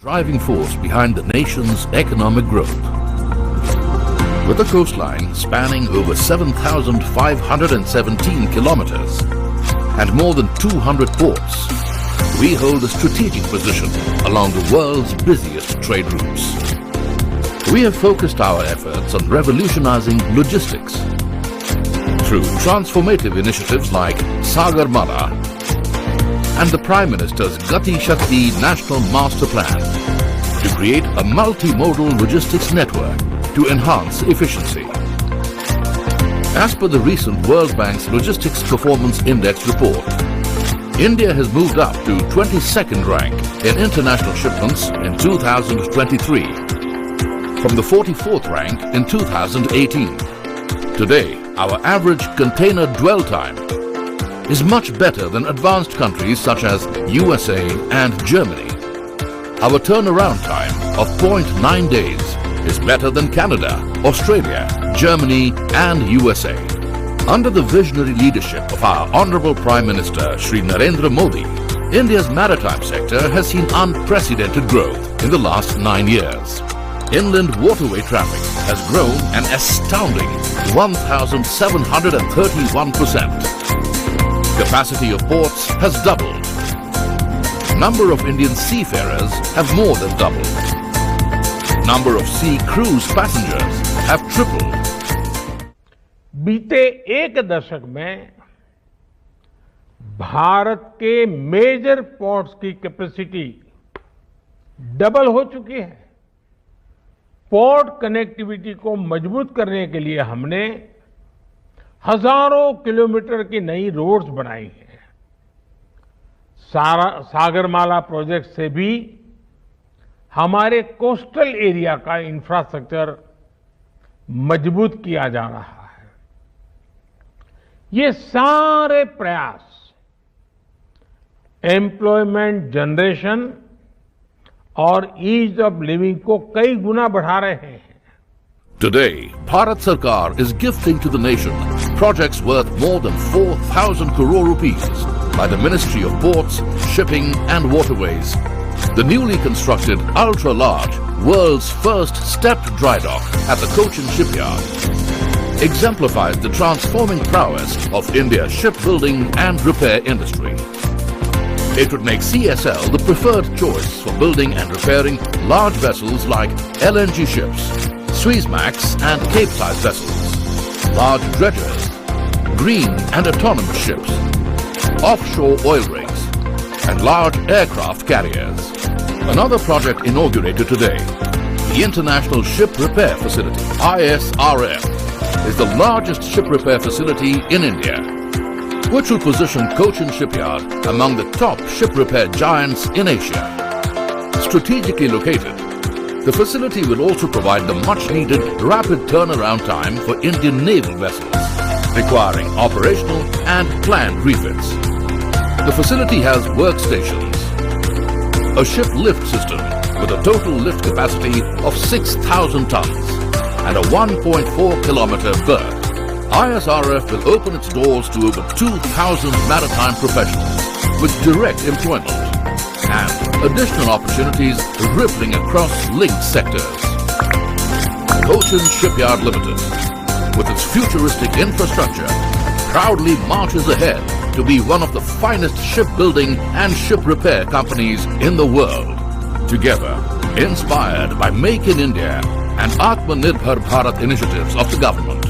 driving force behind the nation's economic growth. With a coastline spanning over 7,517 kilometers and more than 200 ports, we hold a strategic position along the world's busiest trade routes. We have focused our efforts on revolutionizing logistics through transformative initiatives like Sagarmala and the Prime Minister's Gati Shakti National Master Plan to create a multimodal logistics network to enhance efficiency. As per the recent World Bank's Logistics Performance Index report, India has moved up to 22nd rank in international shipments in 2023 from the 44th rank in 2018. Today, our average container dwell time is much better than advanced countries such as USA and Germany. Our turnaround time of 0.9 days is better than Canada, Australia, Germany and USA. Under the visionary leadership of our Honorable Prime Minister Shri Narendra Modi, India's maritime sector has seen unprecedented growth in the last 9 years. Inland waterway traffic has grown an astounding 1,731%. Capacity of ports has doubled. Number of Indian seafarers have more than doubled. Number of sea cruise passengers have tripled. बीते एक दशक में भारत के major ports की capacity double हो चुकी है। Port connectivity को मजबूत करने के लिए हमने हजारों किलोमीटर की नई रोड्स बनाई हैं। सागरमाला प्रोजेक्ट से भी हमारे कोस्टल एरिया का इंफ्रास्ट्रक्चर मजबूत किया जा रहा है। ये सारे प्रयास एम्प्लॉयमेंट जनरेशन और ईज ऑफ लिविंग को कई गुना बढ़ा रहे हैं। Today, Bharat Sarkar is gifting to the nation projects worth more than 4,000 crore rupees by the Ministry of Ports, Shipping and Waterways. The newly constructed ultra-large, world's first stepped dry dock at the Cochin shipyard exemplifies the transforming prowess of India's shipbuilding and repair industry. It would make CSL the preferred choice for building and repairing large vessels like LNG ships, Suezmax and Cape-size vessels, large dredgers, green and autonomous ships, offshore oil rigs, and large aircraft carriers. Another project inaugurated today, the International Ship Repair Facility, ISRF, is the largest ship repair facility in India, which will position Cochin Shipyard among the top ship repair giants in Asia. Strategically located, the facility will also provide the much-needed rapid turnaround time for Indian naval vessels, requiring operational and planned refits. The facility has workstations, a ship lift system with a total lift capacity of 6,000 tons and a 1.4-kilometer berth. ISRF will open its doors to over 2,000 maritime professionals with direct employment and additional opportunities rippling across linked sectors. Cochin Shipyard Limited, with its futuristic infrastructure, proudly marches ahead to be one of the finest shipbuilding and ship repair companies in the world. Together, inspired by Make in India and Atmanirbhar Bharat initiatives of the government,